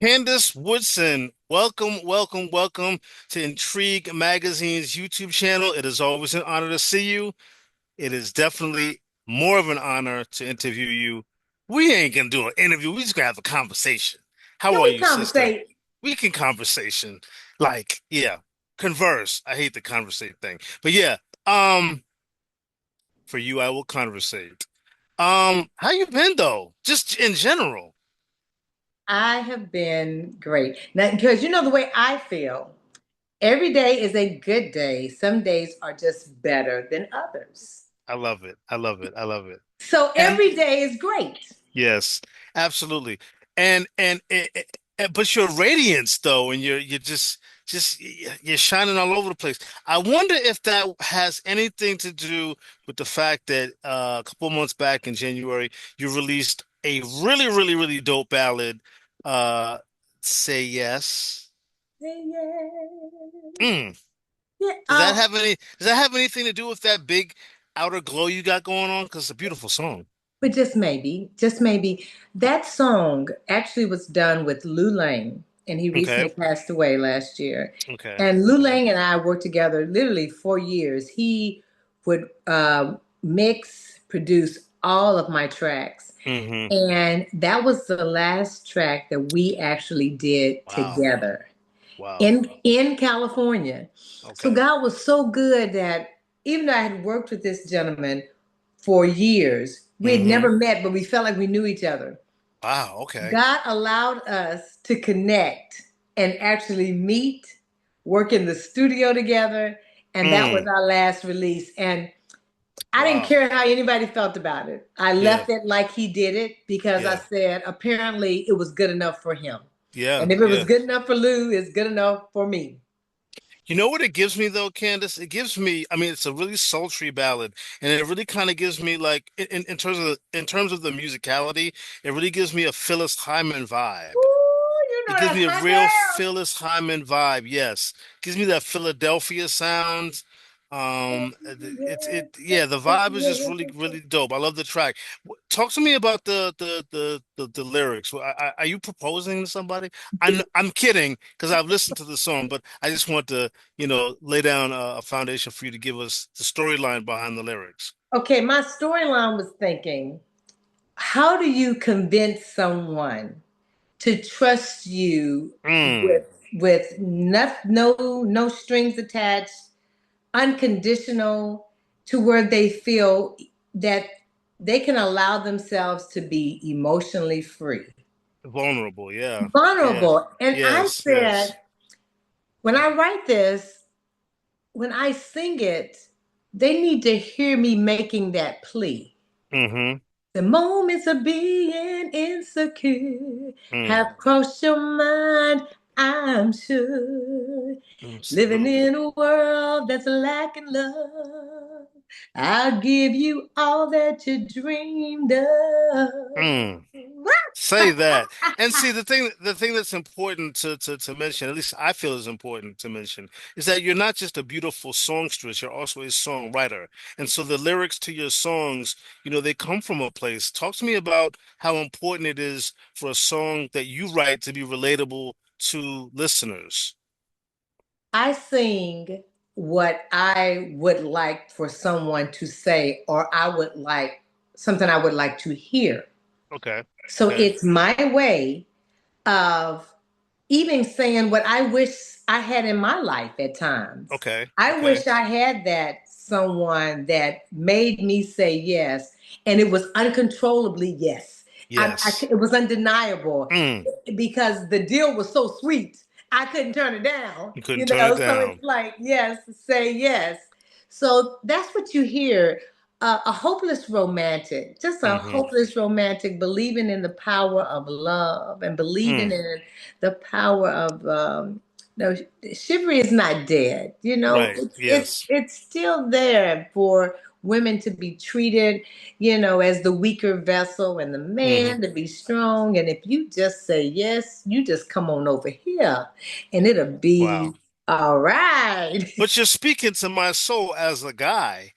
Candace Woodson, welcome, welcome, welcome to Intrigue Magazine's YouTube channel. It is always an honor to see you. It is definitely more of an honor to interview you. We ain't gonna do an interview. We just gonna have a conversation. How Can are we you, sister? conversate? We can conversation. Yeah, converse. I hate the conversate thing. But yeah, um, for you, I will conversate. How you been though? Just in general. I have been great. Now, because you know the way I feel, every day is a good day. Some days are just better than others. I love it. I love it. I love it. So And every day is great. yes, absolutely. But your radiance though, and you're shining all over the place. I wonder if that has anything to do with the fact that a couple months back in January you released a really dope ballad, uh, "Say Yes." Yeah, yeah. Mm. Yeah, Does that have anything to do with that big outer glow you got going on? Because it's a beautiful song. but just maybe, that song actually was done with Lou Lang, and he Okay. recently passed away last year. Okay. And Lou Okay. Lang and I worked together literally 4 years. He would mix, produce all of my tracks. Hmm. And that was the last track that we actually did Wow. together Wow. in California. So Okay. God was so good that even though I had worked with this gentleman for years, we had Hmm. never met, but we felt like we knew each other. Wow. Okay. God allowed us to connect and actually meet, work in the studio together, and that was Mm. our last release. And I didn't Wow. care how anybody felt about it. I Yeah. left it like he did it because I Yeah. said apparently it was good enough for him. Yeah. And if it was Yeah. good enough for Lou, it's good enough for me. You know what it gives me though, Candace? It gives me, I mean, it's a really sultry ballad, and it really kind of gives me like in terms of the musicality, it really gives me a Phyllis Hyman vibe. Ooh, you It know gives that's me a my real girl. Phyllis Hyman vibe. Yes, gives me that Philadelphia sound. Yeah, the vibe is just really dope. I love the track. Talk to me about the lyrics. Are you proposing to somebody? I'm kidding because I've listened to the song, but I just want to lay down a foundation for you to give us the storyline behind the lyrics. Okay, my storyline was thinking, how do you convince someone to trust you Mm, with no strings attached, unconditional, to where they feel that they can allow themselves to be emotionally free, vulnerable. Yeah. Yeah. vulnerable. And I Yes. said, Yes. when I write this, when I sing it, they need to hear me making that plea. Mm-hmm. The moments of being insecure Mm, have crossed your mind, I'm sure. Living absolutely. in a world that's lacking love, I'll give you all that you dreamed of. Mm. Say that. And see, the thing that's important to mention, at least I feel is important to mention, is that you're not just a beautiful songstress, you're also a songwriter. And so the lyrics to your songs, they come from a place. Talk to me about how important it is for a song that you write to be relatable to listeners. I sing what I would like for someone to say, or I would like something I would like to hear. Okay. So Okay. it's my way of even saying what I wish I had in my life at times. Okay. I Okay. wish I had that someone that made me say yes, and it was uncontrollably yes. Yes. It was undeniable Mm. because the deal was so sweet. I couldn't turn it down, You couldn't turn it So it's down. like, yes, say yes. So that's what you hear, a hopeless romantic, just a Hmm. hopeless romantic, believing in the power of love and believing Mm. in the power of no, chivalry is not dead. Right. It's Yes. it's still there for women to be treated, as the weaker vessel, and the Hmm. man to be strong. And if you just say yes, you just come on over here, and it'll Wow. be all right. But you're speaking to my soul as a guy,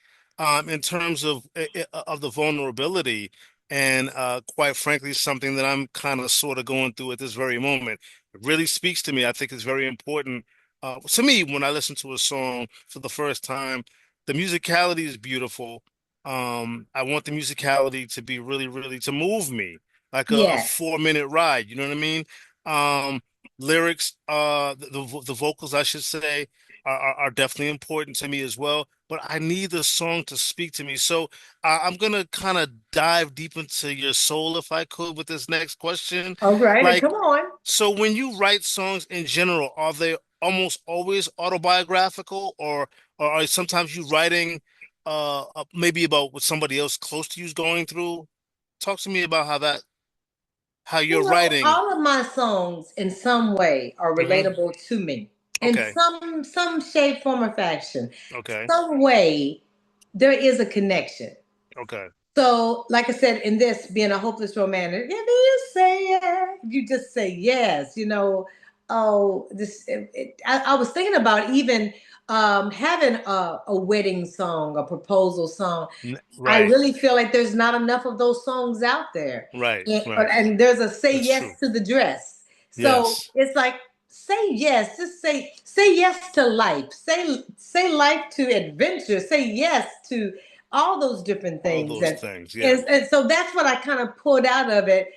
in terms of the vulnerability. and quite frankly, something that I'm kind of sort of going through at this very moment. It really speaks to me. I think it's very important to me when I listen to a song for the first time. The musicality is beautiful. I want the musicality to be really, really to move me, like a Yes. 4 minute ride. You know what I mean? Um, lyrics, the vocals, I should say, are definitely important to me as well. But I need the song to speak to me. So I'm gonna kind of dive deep into your soul if I could with this next question. All right. Like, Come on. so when you write songs in general, are they almost always autobiographical, or are sometimes you writing maybe about what somebody else close to you is going through? Talk to me about how you're writing. All of my songs in some way are Hmm. relatable to me in Okay. some shape, form, or fashion. Okay. Some way there is a connection. Okay. So, like I said, in this being a hopeless romantic, if you say yes, if you just say yes, oh, I was thinking about even having a wedding song, a proposal song. I Right. really feel like there's not enough of those songs out there. Right. Right. And there's a say That's true. yes to the dress. So Yes. it's like say yes, just say yes to life. Say life to adventure. Say yes to all those different All things. those And things. Yeah. and so that's what I kind of pulled out of it.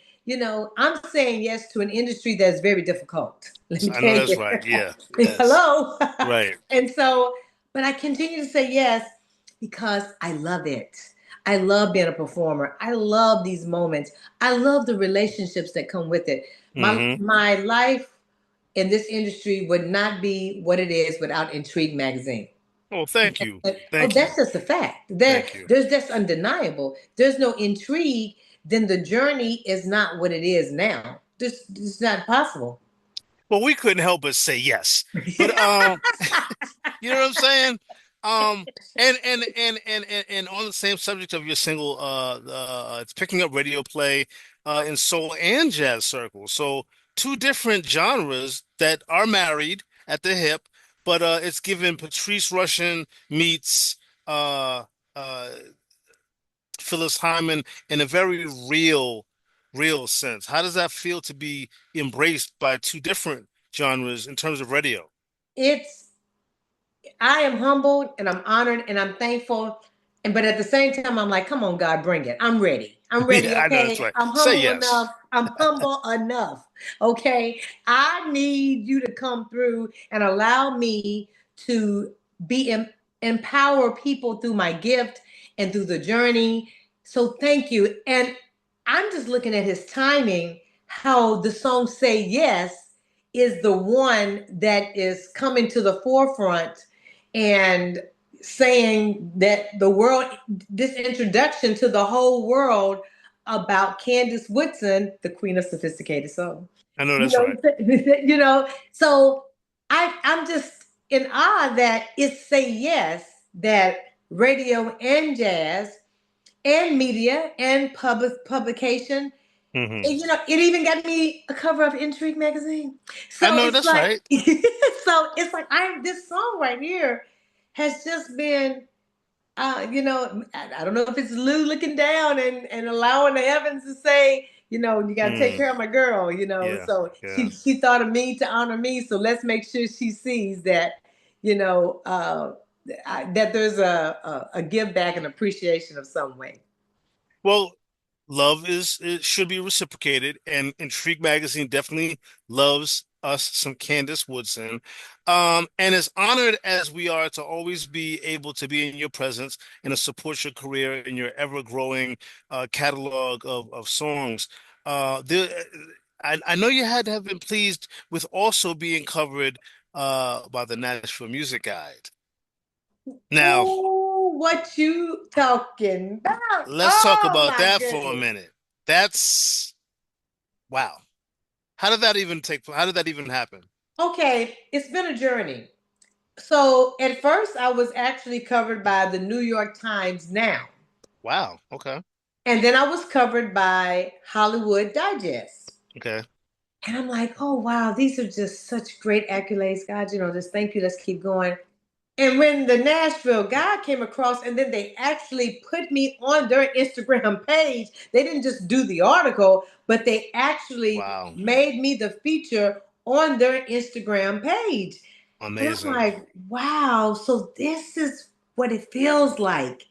I'm saying yes to an industry that's very difficult. Let me I know tell that's you. right. Yeah. Yes. Hello. Right. And so, but I continue to say yes because I love it. I love being a performer. I love these moments. I love the relationships that come with it. My Hmm. my life in this industry would not be what it is without Intrigue magazine. Oh, thank you. Oh, Thank that's you. just a fact. Thank you. There's that's undeniable. There's no intrigue, then the journey is not what it is now. This is not possible. Well, we couldn't help but say yes. But you know what I'm saying? Um, and on the same subject of your single, it's picking up radio play in soul and jazz circles. So two different genres that are married at the hip, but it's given Patrice Rushen meets uh uh Phyllis Hyman in a very real sense. How does that feel to be embraced by two different genres in terms of radio? It's I am humbled and I'm honored and I'm thankful. And but at the same time, I'm like, come on, God, bring it. I'm ready. I'm ready. Yeah, I know that's Okay. right. I'm Say humble yes. enough. I'm humble enough. Okay. I need you to come through and allow me to be empower people through my gift and through the journey. So thank you. And I'm just looking at his timing, how the song Say Yes is the one that is coming to the forefront and saying that the world, this introduction to the whole world about Candace Woodson, the queen of sophisticated soul. I know You that's know, right. so I'm just in awe that it say yes that radio and jazz and media and publication Hmm. and, it even got me a cover of Intrigue magazine. I So know it's that's like, right. this song right here has just been, I don't know if it's Lou looking down and allowing the heavens to say, you got to take Mm, care of my girl, yeah, So yeah. she thought of me to honor me. So let's make sure she sees that, you know, uh, that there's a give back and appreciation of some way. Well, love it should be reciprocated, and Intrigue magazine definitely loves us some Candace Woodson. And as honored as we are to always be able to be in your presence and to support your career in your ever-growing catalog of songs, there, I know you had to have been pleased with also being covered by the Nashville Music Guide. Now, Ooh, what you talking about? let's talk Oh about my that for a goodness. minute. That's wow. How did that even happen? Okay, it's been a journey. So at first, I was actually covered by the New York Times Now, Wow. Okay. and then I was covered by Hollywood Digest. Okay. And I'm like, oh wow, these are just such great accolades, God. Just thank you. Let's keep going. And when the Nashville guy came across, and then they actually put me on their Instagram page, they didn't just do the article, but they actually Wow. made me the feature on their Instagram page. And I'm Amazing. like, wow, so this is what it feels like.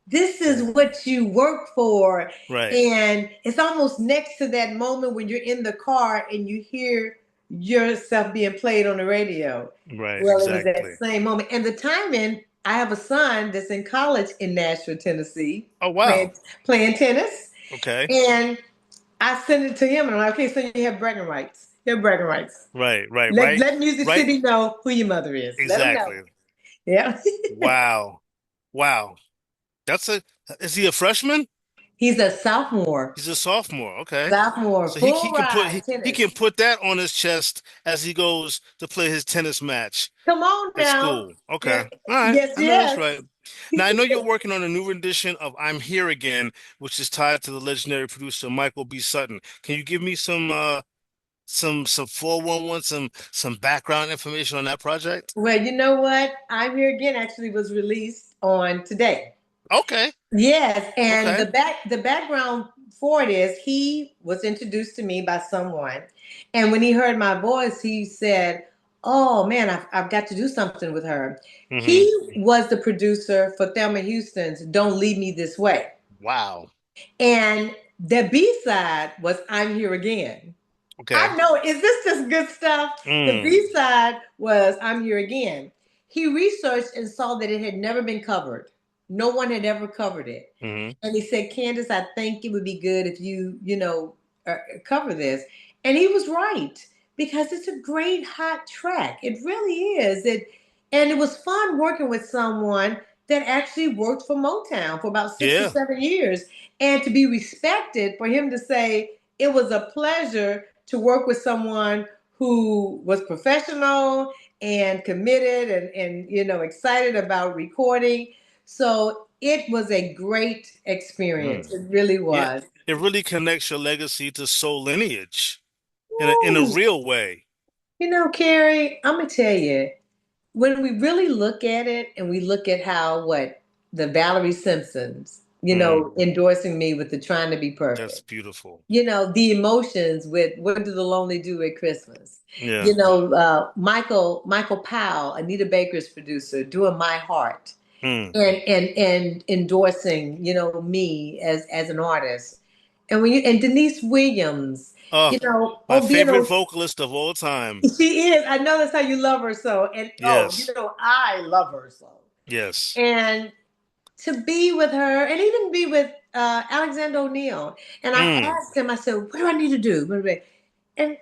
This is Yeah. what you work for. Right. And it's almost next to that moment when you're in the car and you hear yourself being played on the radio. Right. Well, it was that Exactly. same moment. And the timing, I have a son that's in college in Nashville, Tennessee, Oh, wow. playing, playing tennis. Okay. And I sent it to him and I'm like, okay, so you have bragging rights. You have bragging rights. Right. Right. Let, Right. let Music Right. City know who your mother is. Let them know. Exactly. Yeah. Wow. Wow. That's a, is he a freshman? He's a sophomore. He's a sophomore. Okay. Sophomore, So full can put ride he can tennis. put that on his chest as he goes to play his tennis match Come on at now. school. Okay. Yeah. All right. Yes, I know that's yes. right. Now I know you're working on a new rendition of I'm Here Again, which is tied to the legendary producer Michael B. Sutton. Can you give me some 411, some background information on that project? Well, you know what? I'm Here Again actually was released on today. Okay. Yes, and Okay. the background for it is he was introduced to me by someone, and when he heard my voice, he said, "Oh man, I've got to do something with her." Hmm. He was the producer for Thelma Houston's "Don't Leave Me This Way," Wow. and the B side was "I'm Here Again." Okay. I know, is this just good stuff? The Mm. B side was I'm Here Again. He researched and saw that it had never been covered. No one had ever covered it. Hmm. And he said, Candace, I think it would be good if cover this. And he was right because it's a great hot track. It really is. And it was fun working with someone that actually worked for Motown for about 6 or Yeah. 7 years. And to be respected, for him to say, it was a pleasure to work with someone who was professional and committed and excited about recording. So it was a great experience. Mm. It really Yeah. was. It really connects your legacy to soul lineage in a Woo. real way. Keri, I'm gonna tell you, when we really look at it and we look at how what the Valerie Simpsons, Mm. endorsing me with the trying to be That's perfect. beautiful. The emotions with what do the lonely do at Christmas? Yeah. Michael Powell, Anita Baker's producer, doing My Heart Mm. and endorsing, me as an artist. And Denise Williams, Oh, my being favorite vocalist of all time. she is. I know that's how you love her so. And Yes. I love her so. Yes. And to be with her and even be with Alexander O'Neill. And I Mm. asked him, I said, what do I need to do? And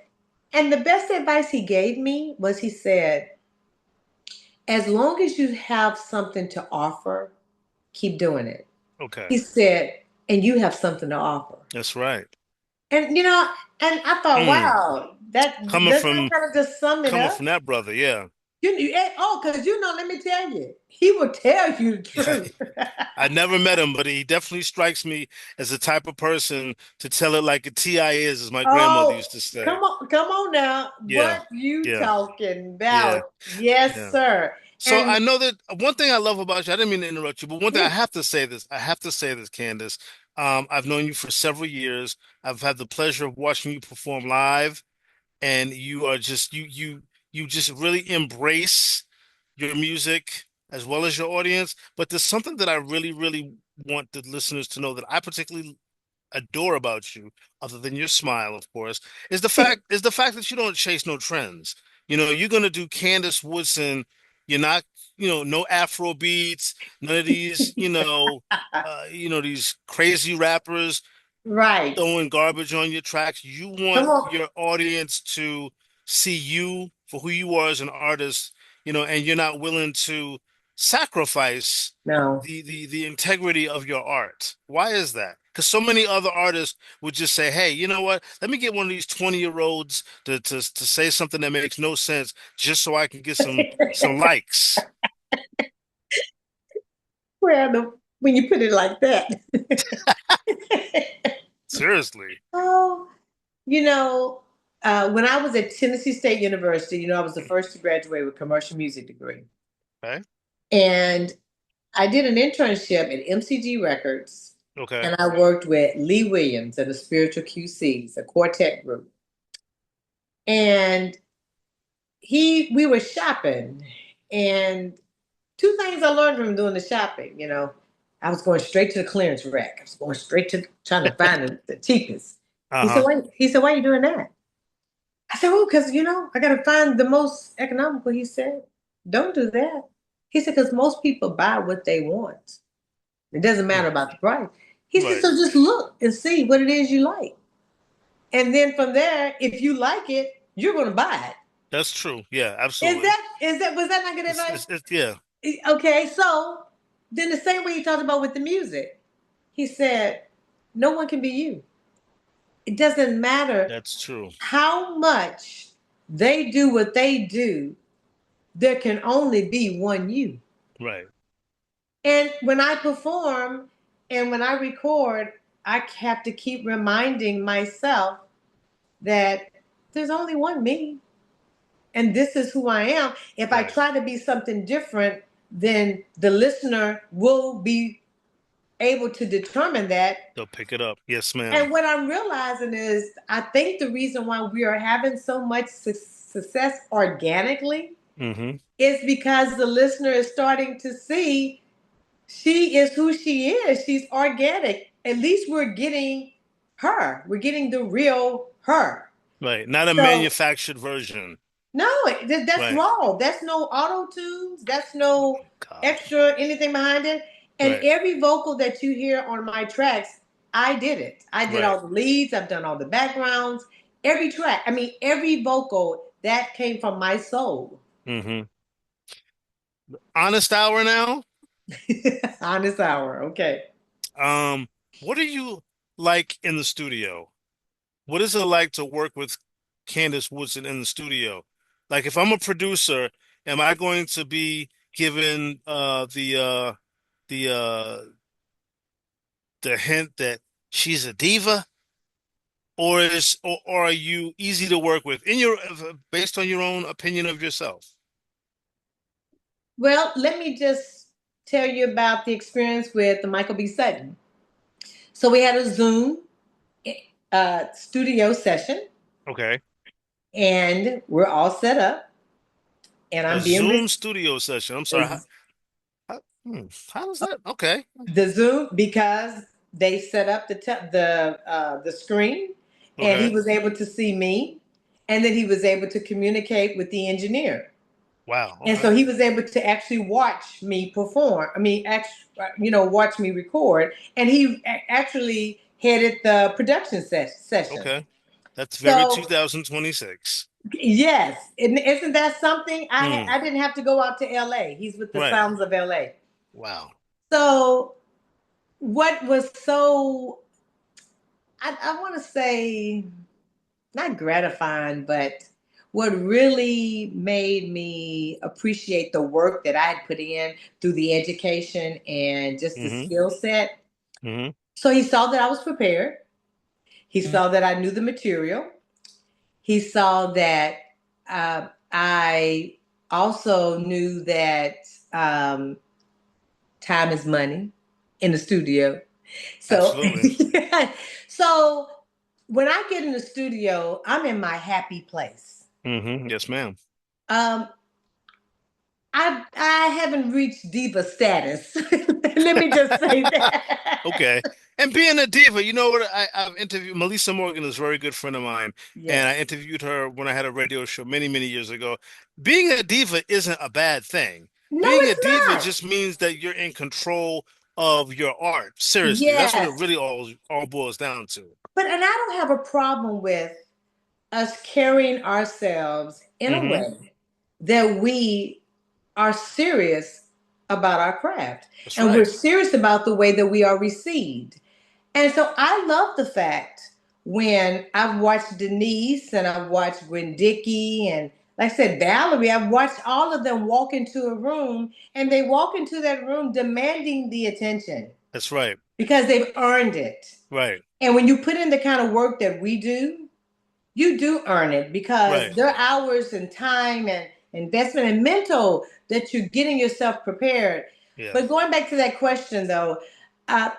and the best advice he gave me was he said, as long as you have something to offer, keep doing it. Okay. He said, and you have something to offer. That's right. And and I thought, Mm. wow, that Coming doesn't that from kind of just sum it coming up. from that brother, yeah. Because let me tell you, he will tell you the truth. I never met him, but he definitely strikes me as the type of person to tell it like a TI is, as my grandmother Oh, used to say. come on now. Yeah. What you Yeah. talking Yeah. about? Yes, Yeah. sir. So I And know that one thing I love about you, I didn't mean to interrupt you, but one thing I yeah, have to say this. I have to say this, Candace. I've known you for several years. I've had the pleasure of watching you perform live, and you are just you just really embrace your music as well as your audience. But there's something that I really, really want the listeners to know that I particularly adore about you, other than your smile, of course, is the fact that you don't chase no trends. You're gonna do Candace Woodson. You're not, no Afro beats, none of these, these crazy rappers right. throwing garbage on your tracks. You Come want on. your audience to see you for who you are as an artist, and you're not willing to sacrifice No. the integrity of your art. Why is that? Because so many other artists would just say, "Hey, you know what? Let me get one of these 20-year-olds to say something that makes no sense just so I can get some likes." Well, when you put it like that. Seriously. Oh, when I was at Tennessee State University, I was the first to graduate with a commercial music degree. Okay. And I did an internship at MCG Records, Okay. and I worked with Lee Williams and the Spiritual QCs, a quartet group. And we were shopping, and two things I learned from doing the shopping. I was going straight to the clearance rack. I was going straight to trying to find the cheapest. He said, Uh-huh. "Why?" He said, "Why are you doing that?" I said, "Oh, because I got to find the most economical." He said, "Don't do that." He said, "Because most people buy what they want. It doesn't matter Mm. about the price." He said, Right. "So just look and see what it is you like, and then from there, if you like it, you're going to buy it." That's true. Yeah, Is absolutely. that was that not good advice? Yeah, Okay, so then the same way he talked about with the music, he said, "No one can be you. It doesn't matter that's true. how much they do what they do. There can only be one you." Right. And when I perform and when I record, I have to keep reminding myself that there's only one me, and this is who I am. If I Right. try to be something different, then the listener will be able to determine that. They'll pick it up. Yes, ma'am. And what I'm realizing is, I think the reason why we are having so much success organically Mm-hmm. is because the listener is starting to see she is who she is. She's organic. At least we're getting her. We're getting the real her. Right. Not a So manufactured version. no, that's Right. raw. That's no auto tunes. That's no God. extra anything behind it. And Right. every vocal that you hear on my tracks, I did it. I did Right. all the leads. I've done all the backgrounds. Every track. I mean, every vocal that came from my soul. Mm-hmm. Honest hour now. Honest hour. Okay. Um, what are you like in the studio? What is it like to work with Candace Woodson in the studio? Like if I'm a producer, am I going to be given the the hint that she's a diva? Or are you easy to work with in your based on your own opinion of yourself? Well, let me just tell you about the experience with the Michael B. Sutton. So we had a Zoom studio session, Okay. and we're all set up, and A I'm being Zoom studio session. I'm sorry. How does that? Okay. the Zoom because they set up the screen, and he Okay. was able to see me, and then he was able to communicate with the engineer, Wow. and Okay. so he was able to actually watch me perform. I mean, watch me record, and he actually headed the production session. Okay. That's very So 2026. yes, and isn't that something? Hmm. I didn't have to go out to LA. He's with the Right. Sounds of LA. Wow. So what was so I want to say not gratifying, but what really made me appreciate the work that I had put in through the education and just the Hmm. skill set. Hmm. So he saw that I was prepared. He saw that I knew the material. He saw that I also knew that um, time is money in the studio. So, Absolutely. so when I get in the studio, I'm in my happy place. Yes, ma'am. Um, I haven't reached diva status. Let me just say that. Okay. And being a diva, you know what? I've interviewed Melissa Morgan is a very good friend of mine, and I Yes. interviewed her when I had a radio show many, many years ago. Being a diva isn't a bad thing. No, Being a it's diva not. just means that you're in control of your art. Seriously, that's what it Yes. really all boils down to. And I don't have a problem with us carrying ourselves in a Hmm. way that we are serious about our craft That's and we're right. serious about the way that we are received. And so I love the fact when I've watched Denise and I've watched Gwen Dickey and like I said, Valerie, I've watched all of them walk into a room and they walk into that room demanding the attention That's right. because they've earned it. Right. And when you put in the kind of work that we do, you do earn it because Right. their hours and time and investment and mental, that you're getting yourself prepared. Yeah. But going back to that question though, uh,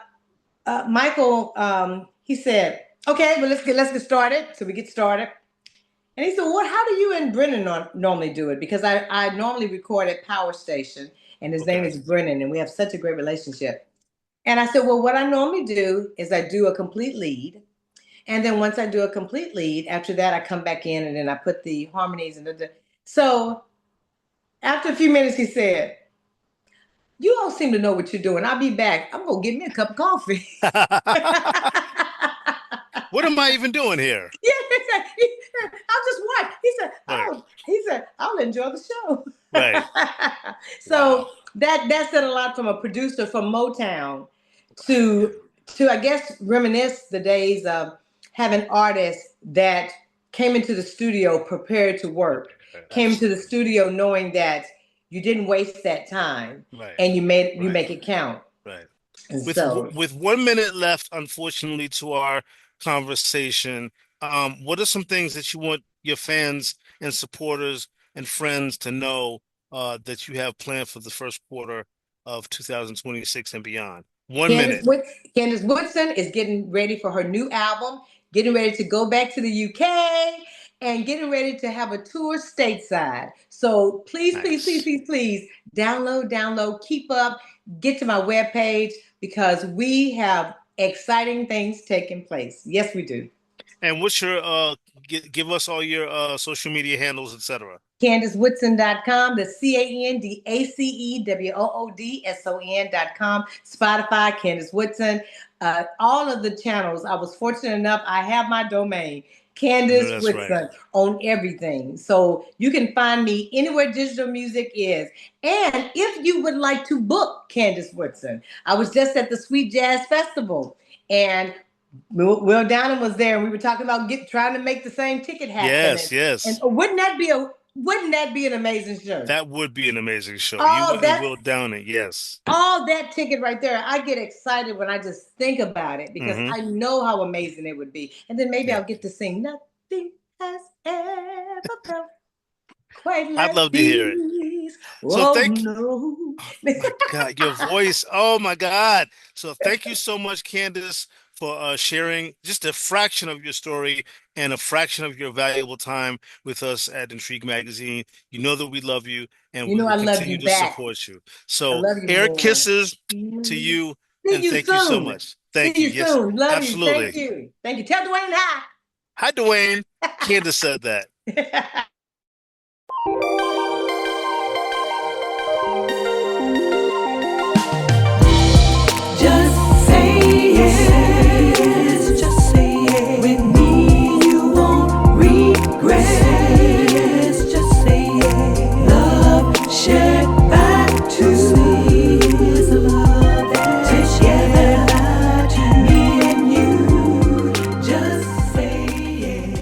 Michael, he said, okay, well, let's get started. So we get started. And he said, well, how do you and Brennan normally do it? Because I normally record at Power Station, and his name Okay. is Brennan, and we have such a great relationship. And I said, well, what I normally do is I do a complete lead. And then once I do a complete lead, after that, I come back in and then I put the harmonies and so after a few minutes, he said, you all seem to know what you're doing. I'll be back. I'm going to get me a cup of coffee. What am I even doing here? Yeah, I'll just watch. Right. He said, I'll enjoy the show. Right. So Wow. that said a lot from a producer from Motown to I guess reminisce the days of having artists that came into the studio prepared to work, came to the studio knowing that you didn't waste that time, Right. and you Right. make it count. Right. And With so, with 1 minute left, unfortunately, to our conversation, what are some things that you want your fans and supporters and friends to know that you have planned for the first quarter of 2026 and beyond? 1 minute. Candace Woodson is getting ready for her new album, getting ready to go back to the UK, and getting ready to have a tour stateside. So please, please, please, Nice. please, please download, keep up, get to my webpage because we have exciting things taking place. Yes, we do. And what's your give us all your social media handles, etc. CandaceWoodson.com, the CandaceWoodson.com, Spotify, Candace Woodson, all of the channels. I was fortunate enough, I have my domain, Candace That's right. Woodson, on everything. So you can find me anywhere digital music is. And if you would like to book Candace Woodson, I was just at the Sweet Jazz Festival, and Will Downing was there, and we were talking about trying to make the same ticket happen. Yes, And yes. wouldn't that be an amazing show? That would be an amazing show. You Oh, and Will Downing, yes. all that ticket right there. I get excited when I just think about it because Mm-hmm. I know how amazing it would be. And then maybe Yeah. I'll get to sing Nothing Has Ever Felt Quite I'd Like love to hear it. These. So Oh thank no. Oh my God, your voice. Oh my God. So thank you so much, Candace, for sharing just a fraction of your story and a fraction of your valuable time with us at Intrigue Magazine. You know that we love you and You we know will I love continue you to back. support you. I So love you air more. kisses to you See and you thank you so soon. much. See Thank you. you Yes, soon. Love you. Thank absolutely. you. Thank you. Tell Dwayne hi. Hi, Dwayne. Candace said that. Just say yes, just say yes. With me you won't regret. Just say yes. Love shared back to me is a love that together me and you. Just say yes.